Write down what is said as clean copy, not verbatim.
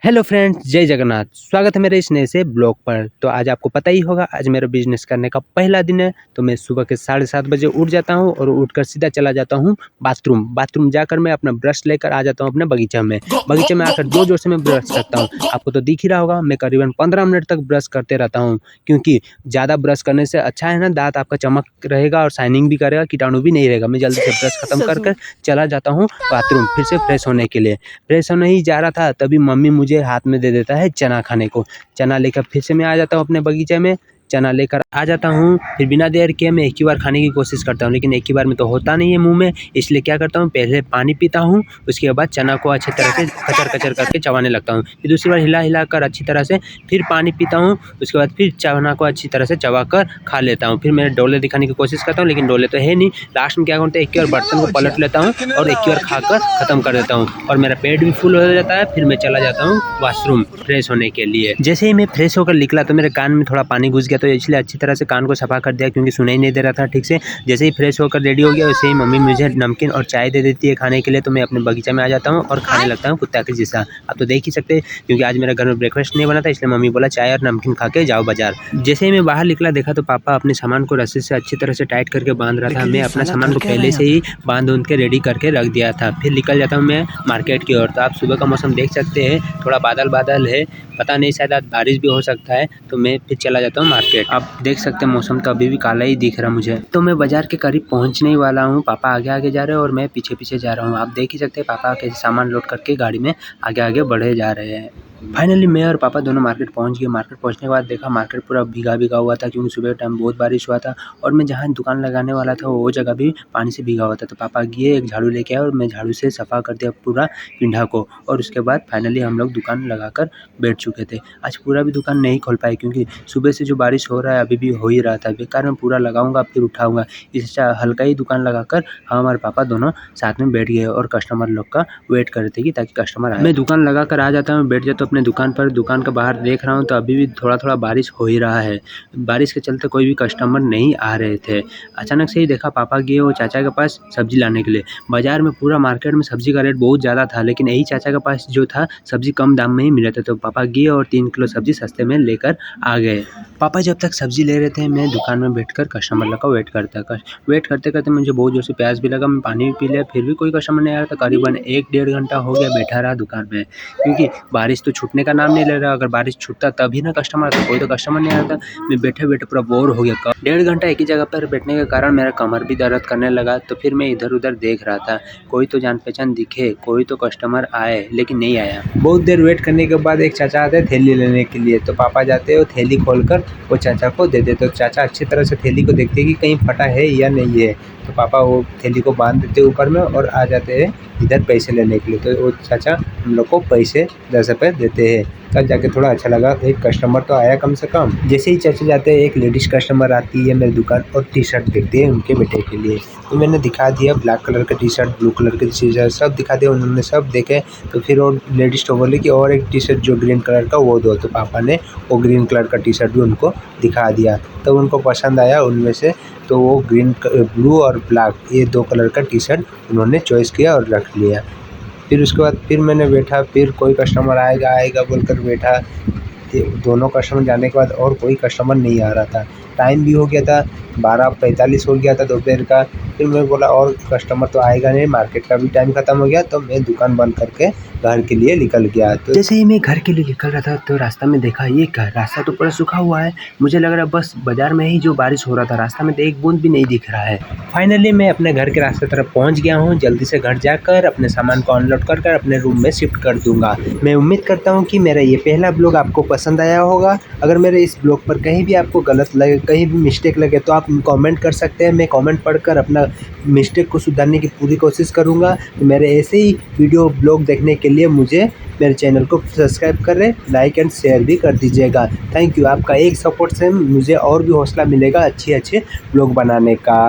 Hello friends, जय जगन्नाथ। स्वागत है मेरे इस नए से ब्लॉग पर। तो आज आपको पता ही होगा, आज मेरा बिजनेस करने का पहला दिन है। तो मैं सुबह के 7:30 बजे उठ जाता हूँ और उठकर सीधा चला जाता हूँ बाथरूम जाकर मैं अपना ब्रश लेकर आ जाता हूँ अपने बगीचा में। बगीचे में आकर जोर जोर से मैं ब्रश करता हूँ। आपको तो दिख ही रहा होगा, मैं करीबन 15 मिनट तक ब्रश करते रहता हूँ, क्योंकि ज़्यादा ब्रश करने से अच्छा है ना, दांत आपका चमक रहेगा और शाइनिंग भी करेगा, कीटाणु भी नहीं रहेगा। मैं जल्दी से ब्रश खत्म कर कर चला जाता हूँ बाथरूम फिर से फ्रेश होने के लिए। फ्रेश होने ही जा रहा था, तभी मम्मी मुझे हाथ में दे देता है चना खाने को। चना लेकर फिर से मैं आ जाता हूँ अपने बगीचे में। चना लेकर आ जाता हूँ, फिर बिना देर किए मैं एक ही बार खाने की कोशिश करता हूँ, लेकिन एक ही बार में तो होता नहीं है मुँह में। इसलिए क्या करता हूँ, पहले पानी पीता हूँ, उसके बाद चना को अच्छी तरह से कचर-कचर करके चबाने लगता हूँ। फिर दूसरी बार हिला-हिला कर अच्छी तरह से फिर पानी पीता हूँ, उसके बाद फिर चना को अच्छी तरह से चबाकर खा लेता हूँ। फिर मैं डोले दिखाने की कोशिश करता हूँ, लेकिन डोले तो है नहीं। लास्ट में क्या करता हूँ, एक ही बार बर्तन को पलट लेता हूँ और एक ही बार खाकर खत्म कर देता हूँ और मेरा पेट भी फुल हो जाता है। फिर मैं चला जाता हूँ वॉशरूम फ्रेश होने के लिए। जैसे ही मैं फ्रेश होकर निकला तो मेरे कान में थोड़ा पानी घुस गया, तो इसलिए अच्छी तरह से कान को सफा कर दिया, क्योंकि सुनाई नहीं दे रहा था ठीक से। जैसे ही फ्रेश होकर रेडी हो गया, वैसे ही मम्मी मुझे नमकीन और चाय दे देती है खाने के लिए। तो मैं अपने बगीचा में आ जाता हूँ और खाने लगता हूँ कुत्ता के जैसा। आप तो देख ही सकते हैं, क्योंकि आज मेरे घर में ब्रेकफास्ट नहीं बना था, इसलिए मम्मी बोला चाय और नमकीन खा के जाओ बाजार। जैसे ही मैं बाहर निकला, देखा तो पापा अपने सामान को रस्सी से अच्छी तरह से टाइट करके बांध रहा था। मैं अपना सामान को पहले से ही बांध उंध के रेडी करके रख दिया था। फिर निकल जाता हूँ मैं मार्केट की ओर। तो आप सुबह का मौसम देख सकते हैं, थोड़ा बादल है, पता नहीं शायद आज बारिश भी हो सकता है। तो मैं फिर चला जाता हूँ मार्केट। आप देख सकते हैं मौसम तो अभी भी काला ही दिख रहा मुझे। तो मैं बाजार के करीब पहुँचने ही वाला हूँ। पापा आगे आगे जा रहे हैं और मैं पीछे पीछे जा रहा हूँ। आप देख ही सकते हैं पापा कैसे सामान लोड करके गाड़ी में आगे आगे बढ़े जा रहे हैं। फाइनली मैं और पापा दोनों मार्केट पहुंच गए। मार्केट पहुंचने के बाद देखा मार्केट पूरा भीगा हुआ था, क्योंकि सुबह टाइम बहुत बारिश हुआ था और मैं जहां दुकान लगाने वाला था वो जगह भी पानी से भीगा हुआ था। तो पापा गए, एक झाड़ू लेके आए और मैं झाड़ू से सफा कर दिया पूरा पिंडा को। और उसके बाद फाइनली हम लोग दुकान लगाकर बैठ चुके थे। आज पूरा भी दुकान नहीं खोल पाए, क्योंकि सुबह से जो बारिश हो रहा है अभी भी हो ही रहा था। बेकार में पूरा लगाऊंगा फिर उठाऊंगा, इससे हल्का ही दुकान लगाकर हम और पापा दोनों साथ में बैठ गए और कस्टमर लोग का वेट कर रहे थे कि ताकि कस्टमर आए। मैं दुकान लगा कर आ जाता हूँ, बैठ जाता हूँ अपने दुकान पर। दुकान के बाहर देख रहा हूँ तो अभी भी थोड़ा थोड़ा बारिश हो ही रहा है। बारिश के चलते कोई भी कस्टमर नहीं आ रहे थे। अचानक से ही देखा पापा गए वो चाचा के पास सब्जी लाने के लिए। बाजार में पूरा मार्केट में सब्जी का रेट बहुत ज़्यादा था, लेकिन यही चाचा के पास जो था सब्जी कम दाम में ही मिल रहा था। तो पापा गए और 3 किलो सब्जी सस्ते में लेकर आ गए। पापा जब तक सब्जी ले रहे थे, मैं दुकान में बैठकर कस्टमर लोग का वेट करते करते मुझे बहुत जोर से प्यास भी लगा। मैं पानी भी पी लिया, फिर भी कोई कस्टमर नहीं आ रहा था। करीबन 1-1.5 घंटा हो गया बैठा रहा दुकान में, क्योंकि बारिश तो छूटने का नाम नहीं ले रहा। अगर बारिश छूटता तभी ना कस्टमर आता, कोई तो कस्टमर नहीं आता। मैं बैठे बैठे पूरा बोर हो गया। 1.5 घंटा एक ही जगह पर बैठने के कारण मेरा कमर भी दर्द करने लगा। तो फिर मैं इधर उधर देख रहा था, कोई तो जान पहचान दिखे, कोई तो कस्टमर आए, लेकिन नहीं आया। बहुत देर वेट करने के बाद एक चाचा आते थैली लेने के लिए। तो पापा जाते और थैली खोलकर वो चाचा को दे देते। तो चाचा अच्छी तरह से थैली को देखते कि कहीं फटा है या नहीं है। तो पापा वो थैली को बांध देते ऊपर में और आ जाते हैं इधर पैसे लेने के लिए। तो वो चाचा हम लोग को पैसे 10 रुपये देते हैं। तब जाके थोड़ा अच्छा लगा, एक कस्टमर तो आया कम से कम। जैसे ही चाचा जाते हैं, एक लेडीज कस्टमर आती है मेरी दुकान और टी शर्ट देखते हैं उनके बेटे के लिए। तो मैंने दिखा दिया ब्लैक कलर का टी शर्ट, ब्लू कलर के टी शर्ट सब दिखा दिया। उन्होंने सब देखे। तो फिर वो लेडीज तो बोली कि और एक टी शर्ट जो ग्रीन कलर का वो दो। तो पापा ने वो ग्रीन कलर का टी शर्ट भी उनको दिखा दिया। तो उनको पसंद आया उनमें से। तो वो ब्लू और ब्लैक ये 2 कलर का टी शर्ट उन्होंने चॉइस किया और रख लिया। फिर उसके बाद फिर मैंने बैठा, फिर कोई कस्टमर आएगा बोलकर बैठा। दोनों कस्टमर जाने के बाद और कोई कस्टमर नहीं आ रहा था। टाइम भी हो गया था, 12:45 हो गया था दोपहर का। फिर मैं बोला और कस्टमर तो आएगा नहीं, मार्केट का भी टाइम ख़त्म हो गया। तो मैं दुकान बंद करके घर के लिए निकल गया। तो जैसे ही मैं घर के लिए निकल रहा था, तो रास्ता में देखा ये क्या, रास्ता तो पूरा सूखा हुआ है। मुझे लग रहा है बस बाजार में ही जो बारिश हो रहा था, रास्ता में तो एक बूंद भी नहीं दिख रहा है। फाइनली मैं अपने घर के रास्ते तरफ पहुंच गया हूं। जल्दी से घर जाकर अपने सामान को अनलोड कर अपने रूम में शिफ्ट कर दूंगा। मैं उम्मीद करता हूं कि मेरा ये पहला ब्लॉग आपको पसंद आया होगा। अगर मेरे इस ब्लॉग पर कहीं भी आपको गलत लगे, कहीं भी मिस्टेक लगे, तो आप कमेंट कर सकते हैं। मैं कमेंट पढ़कर अपना मिस्टेक को सुधारने की पूरी कोशिश करूंगा। तो मेरे ऐसे ही वीडियो ब्लॉग देखने के लिए मुझे मेरे चैनल को सब्सक्राइब करें, लाइक एंड शेयर भी कर दीजिएगा। Thank you. आपका एक सपोर्ट से मुझे और भी हौसला मिलेगा अच्छे ब्लॉग बनाने का।